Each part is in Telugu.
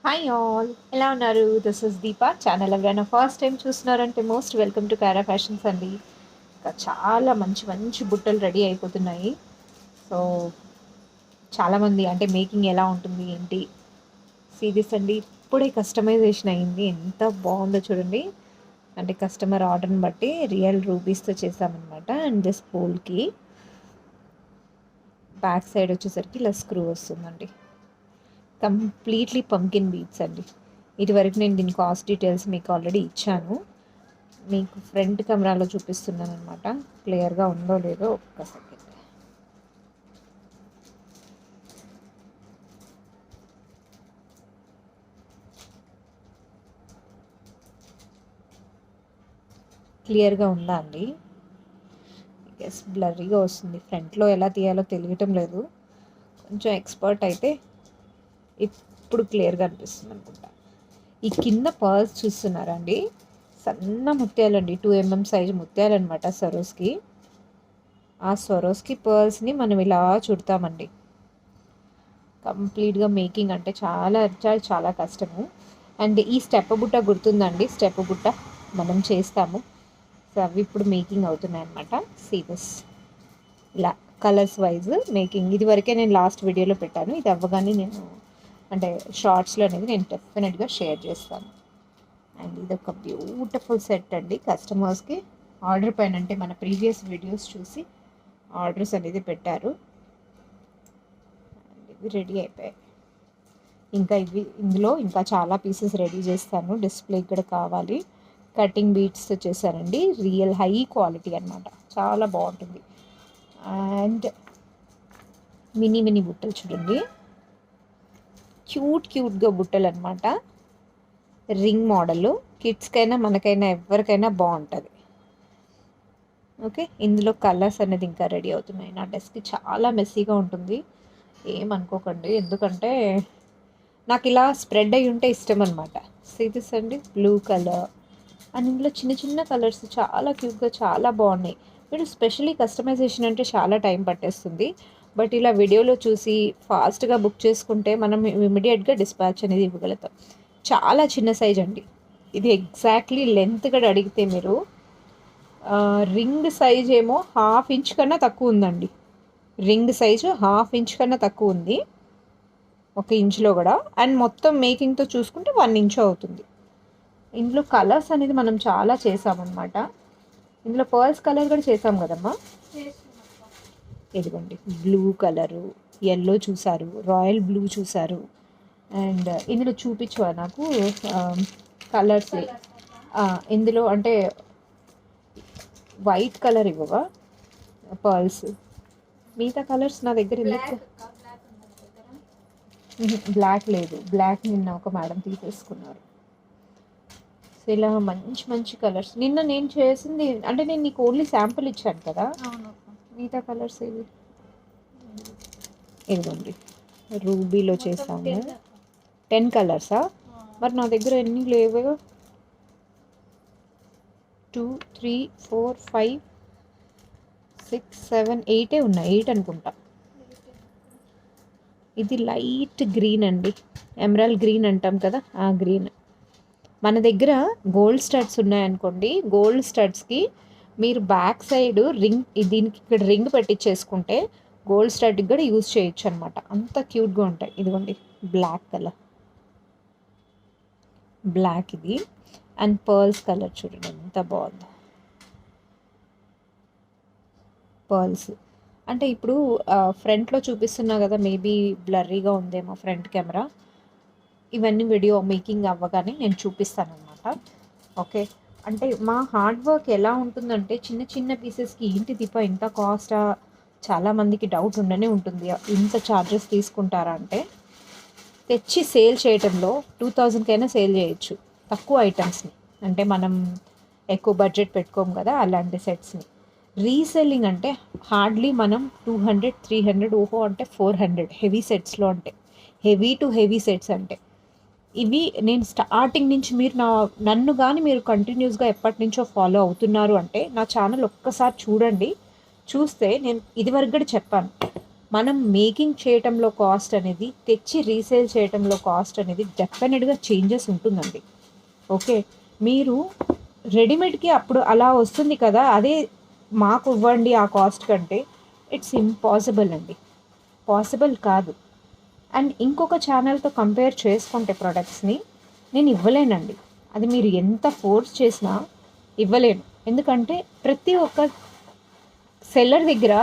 హాయ్ ఆల్, ఎలా ఉన్నారు? This is Deepa. ఛానల్ ఎవరైనా ఫస్ట్ టైం చూస్తున్నారంటే most welcome to Kara fashions అండి. ఇంకా చాలా మంచి మంచి బుట్టలు రెడీ అయిపోతున్నాయి. సో చాలామంది అంటే మేకింగ్ ఎలా ఉంటుంది ఏంటి సీరియస్ అండి. ఇప్పుడే కస్టమైజేషన్ అయింది, ఎంత బాగుందో చూడండి. అంటే కస్టమర్ ఆర్డర్ని బట్టి రియల్ రూబీస్తో చేసామన్నమాట. అండ్ దిస్ పోల్కి బ్యాక్ సైడ్ వచ్చేసరికి ఇలా స్క్రూ వస్తుందండి. కంప్లీట్లీ పంకిన్ బీట్స్ అండి. ఇటువరకు నేను దీని కాస్ట్ డీటెయిల్స్ మీకు ఆల్రెడీ ఇచ్చాను. మీకు ఫ్రంట్ కెమెరాలో చూపిస్తున్నాను అనమాట. క్లియర్గా ఉందో లేదో ఒక్క సెకండ్. క్లియర్గా ఉందా అండి? ఎస్, బ్లర్రీగా వస్తుంది. ఫ్రంట్లో ఎలా తీయాలో తెలియటం లేదు. కొంచెం ఎక్స్పర్ట్ అయితే ఇప్పుడు క్లియర్గా అనిపిస్తుంది అనుకుంటా. ఈ కింద పర్ల్స్ చూస్తున్నారా అండి? సన్న ముత్యాలండి, 2mm సైజు ముత్యాలన్నమాట సరోస్కి. ఆ స్వరోస్కి పర్ల్స్ని మనం ఇలా చుడతామండి. కంప్లీట్గా మేకింగ్ అంటే చాలా చాలా చాలా కష్టము. అండ్ ఈ స్టెప్ బుట్ట గుర్తుందండి? స్టెప్ బుట్ట మనం చేస్తాము. సో అవి ఇప్పుడు మేకింగ్ అవుతున్నాయి అన్నమాట. సీరియస్ ఇలా కలర్స్ వైజ్ మేకింగ్. ఇది వరకే నేను లాస్ట్ వీడియోలో పెట్టాను. ఇది అవ్వగానే నేను అంటే షార్ట్స్లో అనేది నేను డెఫినెట్గా షేర్ చేస్తాను. అండ్ ఇది ఒక బ్యూటిఫుల్ సెట్ అండి. కస్టమర్స్కి ఆర్డర్ పైన అంటే మన ప్రీవియస్ వీడియోస్ చూసి ఆర్డర్స్ అనేది పెట్టారు. ఇవి రెడీ అయిపోయాయి. ఇంకా ఇందులో ఇంకా చాలా పీసెస్ రెడీ చేస్తాను. డిస్ప్లే కూడా కావాలి. కటింగ్ బీట్స్తో చేశారండి. రియల్ హై క్వాలిటీ అనమాట, చాలా బాగుంటుంది. అండ్ మినీ మినీ బుట్టలు చూడండి, క్యూట్గా బుట్టలు అనమాట. రింగ్ మోడల్, కిడ్స్కైనా మనకైనా ఎవరికైనా బాగుంటుంది. ఓకే, ఇందులో కలర్స్ అనేది ఇంకా రెడీ అవుతున్నాయి. నా డెస్క్ చాలా మెస్సీగా ఉంటుంది, ఏమనుకోకండి. ఎందుకంటే నాకు ఇలా స్ప్రెడ్ అయ్యి ఉంటే ఇష్టం అనమాట. సీరియస్ అండి, బ్లూ కలర్ అండ్ ఇందులో చిన్న చిన్న కలర్స్ చాలా క్యూట్గా చాలా బాగున్నాయి. మీరు స్పెషలీ కస్టమైజేషన్ అంటే చాలా టైం పట్టేస్తుంది. బట్ ఇలా వీడియోలో చూసి ఫాస్ట్గా బుక్ చేసుకుంటే మనం ఇమీడియట్గా డిస్పాచ్ అనేది ఇవ్వగలుగుతాం. చాలా చిన్న సైజ్ అండి ఇది. ఎగ్జాక్ట్లీ లెంత్ కూడా అడిగితే మీరు రింగ్ సైజ్ ఏమో 1/2 ఇంచ్ కన్నా తక్కువ ఉందండి. రింగ్ సైజు 1/2 ఇంచ్ కన్నా తక్కువ ఉంది, 1 ఇంచ్లో కూడా. అండ్ మొత్తం మేకింగ్తో చూసుకుంటే 1 ఇంచ్ అవుతుంది. ఇందులో కలర్స్ అనేది మనం చాలా చేసామన్నమాట. ఇందులో పర్ల్స్ కలర్ కూడా చేసాం కదమ్మా. ఇదిగోండి, బ్లూ కలరు, ఎల్లో చూసారు, రాయల్ బ్లూ చూసారు. అండ్ ఇందులో చూపించవా నాకు కలర్స్? ఇందులో అంటే వైట్ కలర్ ఇవ్వవా పర్ల్స్? మిగతా కలర్స్ నా దగ్గర ఎందుకు? బ్లాక్ లేదు, బ్లాక్ నిన్న ఒక మేడం తీసేసుకున్నారు. సో ఇలా మంచి మంచి కలర్స్ నిన్న నేను చేసింది అంటే నేను నీకు ఓన్లీ శాంపుల్ ఇచ్చాను కదా. మిగతా కలర్స్ ఏవి? ఇదిగోండి, రూబీలో చేసాము. 10 కలర్సా? మరి నా దగ్గర ఎన్ని లేవు? 2 3 4 5 6 7 8 ఉన్నాయి. 8 అనుకుంటా. ఇది లైట్ గ్రీన్ అండి, ఎమరాల్డ్ గ్రీన్ అంటాం కదా, ఆ గ్రీన్. మన దగ్గర గోల్డ్ స్టడ్స్ ఉన్నాయనుకోండి, గోల్డ్ స్టడ్స్కి మీరు బ్యాక్ సైడ్ రింగ్, దీనికి ఇక్కడ రింగ్ పెట్టించేసుకుంటే గోల్డ్ స్టడ్కి కూడా యూజ్ చేయొచ్చు అనమాట. అంత క్యూట్గా ఉంటాయి. ఇదిగోండి, బ్లాక్ కలర్, బ్లాక్ ఇది. అండ్ పర్ల్స్ కలర్ చూడండి ఎంత బాగుందో. పర్ల్స్ అంటే ఇప్పుడు ఫ్రంట్లో చూపిస్తున్నా కదా, మేబీ బ్లర్రీగా ఉందేమో ఫ్రంట్ కెమెరా. ఇవన్నీ వీడియో మేకింగ్ అవ్వగానే నేను చూపిస్తాను అనమాట. ఓకే, అంటే మా హార్డ్ వర్క్ ఎలా ఉంటుందంటే చిన్న చిన్న పీసెస్కి ఏంటి దీప ఇంత కాస్టా? చాలామందికి డౌట్ ఉండనే ఉంటుంది, ఇంత ఛార్జెస్ తీసుకుంటారా అంటే. తెచ్చి సేల్ చేయటంలో 2000కైనా సేల్ చేయొచ్చు తక్కువ ఐటమ్స్ని. అంటే మనం ఎక్కువ బడ్జెట్ పెట్టుకోము కదా అలాంటి సెట్స్ని. రీసెల్లింగ్ అంటే హార్డ్లీ మనం 200 300, ఓహో అంటే 400 హెవీ సెట్స్లో. అంటే హెవీ టు హెవీ సెట్స్ అంటే ఇవి నేను స్టార్టింగ్ నుంచి మీరు నన్ను కానీ మీరు కంటిన్యూస్గా ఎప్పటి నుంచో ఫాలో అవుతున్నారు అంటే నా ఛానల్ ఒక్కసారి చూడండి. చూస్తే నేను ఇదివరకు కూడా చెప్పాను, మనం మేకింగ్ చేయటంలో కాస్ట్ అనేది, తెచ్చి రీసేల్ చేయటంలో కాస్ట్ అనేది డెఫినెట్గా చేంజెస్ ఉంటుందండి. ఓకే, మీరు రెడీమేడ్కి అప్పుడు అలా వస్తుంది కదా, అదే మాకు ఇవ్వండి ఆ కాస్ట్ కంటే, ఇట్స్ ఇంపాసిబుల్ అండి, పాసిబుల్ కాదు. అండ్ ఇంకొక ఛానల్తో కంపేర్ చేసుకుంటే ప్రొడక్ట్స్ని నేను ఇవ్వలేనండి, అది మీరు ఎంత ఫోర్స్ చేసినా ఇవ్వలేను. ఎందుకంటే ప్రతి ఒక్క సెల్లర్ దగ్గర,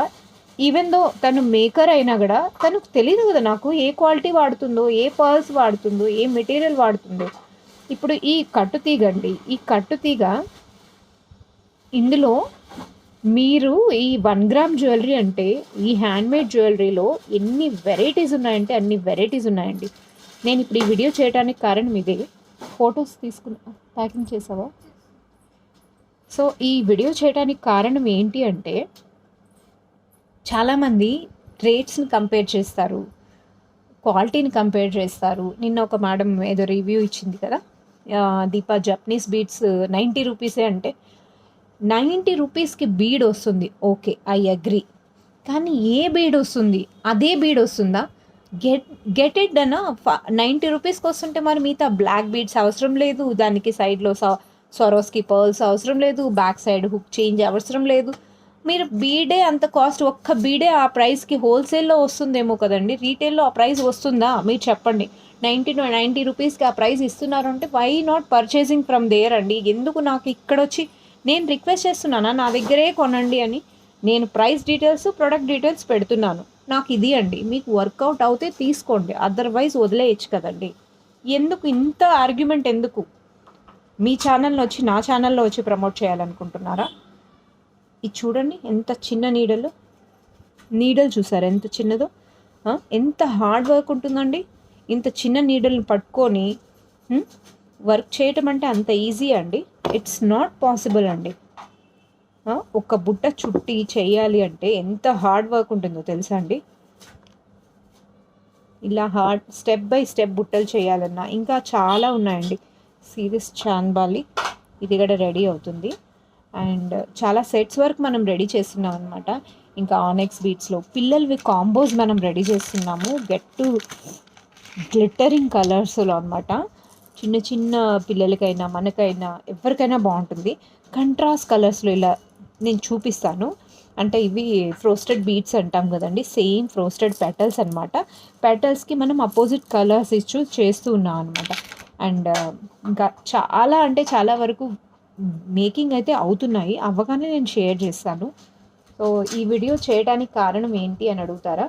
ఈవెన్ దో తను మేకర్ అయినా కూడా తనకు తెలియదు కదా నాకు ఏ క్వాలిటీ వాడుతుందో, ఏ పర్ల్స్ వాడుతుందో, ఏ మెటీరియల్ వాడుతుందో. ఇప్పుడు ఈ కట్టుతీగ అండి, ఈ కట్టుతీగ ఇందులో మీరు ఈ 1 గ్రామ్ జ్యువెలరీ అంటే, ఈ హ్యాండ్మేడ్ జ్యువెలరీలో ఎన్ని వెరైటీస్ ఉన్నాయంటే అన్ని వెరైటీస్ ఉన్నాయండి. నేను ఇప్పుడు ఈ వీడియో చేయడానికి కారణం ఇదే. ఫొటోస్ తీసుకున్నా, ప్యాకింగ్ చేసావా? సో ఈ వీడియో చేయడానికి కారణం ఏంటి అంటే, చాలామంది రేట్స్ని కంపేర్ చేస్తారు, క్వాలిటీని కంపేర్ చేస్తారు. నిన్న ఒక మేడం ఏదో రివ్యూ ఇచ్చింది కదా, దీపా జపనీస్ బీడ్స్ 90 రూపీసే అంటే, 90 రూపీస్కి బీడ్ వస్తుంది, ఓకే ఐ అగ్రీ. కానీ ఏ బీడ్ వస్తుంది? అదే బీడ్ వస్తుందా? గెట్ ఇట్ అన్న 90 రూపీస్కి వస్తుంటే మరి మిగతా బ్లాక్ బీడ్స్ అవసరం లేదు, దానికి సైడ్లో సరోస్కి పర్ల్స్ అవసరం లేదు, బ్యాక్ సైడ్ హుక్ చేంజ్ అవసరం లేదు. మీరు బీడే అంత కాస్ట్, ఒక్క బీడే ఆ ప్రైస్కి హోల్సేల్లో వస్తుందేమో కదండి, రీటైల్లో ఆ ప్రైస్ వస్తుందా మీరు చెప్పండి. 90 రూపీస్కి ఆ ప్రైస్ ఇస్తున్నారు అంటే why not purchasing from there అండి. ఎందుకు నాకు ఇక్కడ వచ్చి నేను రిక్వెస్ట్ చేస్తున్నానా నా దగ్గరే కొనండి అని? నేను ప్రైస్ డీటెయిల్స్, ప్రొడక్ట్ డీటెయిల్స్ పెడుతున్నాను, నాకు ఇది అండి, మీకు వర్కౌట్ అవుతే తీసుకోండి, అదర్వైజ్ వదిలేయచ్చు కదండి. ఎందుకు ఇంత ఆర్గ్యుమెంట్ ఎందుకు? మీ ఛానల్ని వచ్చి నా ఛానల్లో వచ్చి ప్రమోట్ చేయాలనుకుంటున్నారా? ఇది చూడండి ఎంత చిన్న నీడల్ చూసారా ఎంత చిన్నదో, ఎంత హార్డ్ వర్క్ ఉంటుందండి. ఇంత చిన్న నీడల్ని పట్టుకొని వర్క్ చేయటం అంటే అంత ఈజీ అండి? ఇట్స్ నాట్ పాసిబుల్ అండి. ఒక బుట్ట చుట్టి చేయాలి అంటే ఎంత హార్డ్ వర్క్ ఉంటుందో తెలుసా అండి. ఇలా స్టెప్ బై స్టెప్ బుట్టలు చేయాలన్నా ఇంకా చాలా ఉన్నాయండి. సిరీస్ చాన్బాలి ఇది కూడా రెడీ అవుతుంది. అండ్ చాలా సెట్స్ వరకు మనం రెడీ చేస్తున్నాం అనమాట. ఇంకా ఆనెక్స్ బీట్స్లో పిల్లలవి కాంబోస్ మనం రెడీ చేస్తున్నాము, గ్లిట్టరింగ్ కలర్స్లో అనమాట. చిన్న చిన్న పిల్లలకైనా మనకైనా ఎవరికైనా బాగుంటుంది. కంట్రాస్ట్ కలర్స్లో ఇలా నేను చూపిస్తాను. అంటే ఇవి ఫ్రోస్టెడ్ బీట్స్ అంటాం కదండి, సేమ్ ఫ్రోస్టెడ్ పెటల్స్ అనమాట. పెటల్స్కి మనం అపోజిట్ కలర్స్ ఇచ్చి చేస్తూ ఉన్నాం అనమాట. అండ్ ఇంకా చాలా అంటే చాలా వరకు మేకింగ్ అయితే అవుతున్నాయి, అవ్వగానే నేను షేర్ చేస్తాను. సో ఈ వీడియో చేయడానికి కారణం ఏంటి అని అడుగుతారా?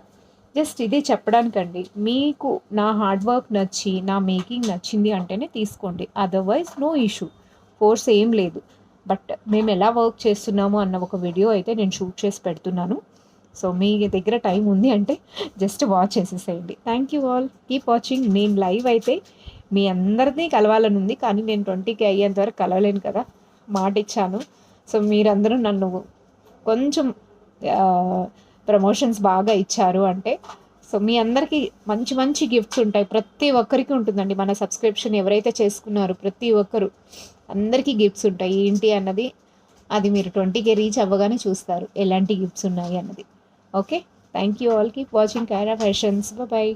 జస్ట్ ఇదే చెప్పడానికండి. మీకు నా హార్డ్ వర్క్ నచ్చి నా మేకింగ్ నచ్చింది అంటేనే తీసుకోండి, అదర్వైజ్ నో ఇష్యూ, ఫోర్స్ ఏం లేదు. బట్ మేము ఎలా వర్క్ చేస్తున్నాము అన్న ఒక వీడియో అయితే నేను షూట్ చేసి పెడుతున్నాను. సో మీ దగ్గర టైం ఉంది అంటే జస్ట్ వాచ్ చేసేసేయండి. Thank you all, keep watching. నేను లైవ్ అయితే మీ అందరినీ కలవాలని ఉంది, కానీ నేను 20K అయ్యేంత వరకు కలవలేను కదా, మాట ఇచ్చాను. సో మీరందరూ నన్ను కొంచెం ప్రమోషన్స్ బాగా ఇచ్చారు అంటే, సో మీ అందరికీ మంచి మంచి గిఫ్ట్స్ ఉంటాయి, ప్రతి ఒక్కరికి ఉంటుందండి. మన సబ్స్క్రిప్షన్ ఎవరైతే చేసుకున్నారో ప్రతి ఒక్కరు అందరికీ గిఫ్ట్స్ ఉంటాయి. ఏంటి అన్నది అది మీరు 20K రీచ్ అవ్వగానే చూస్తారు ఎలాంటి గిఫ్ట్స్ ఉన్నాయి అన్నది. Okay, thank you all, keep watching Kaira fashions, bye.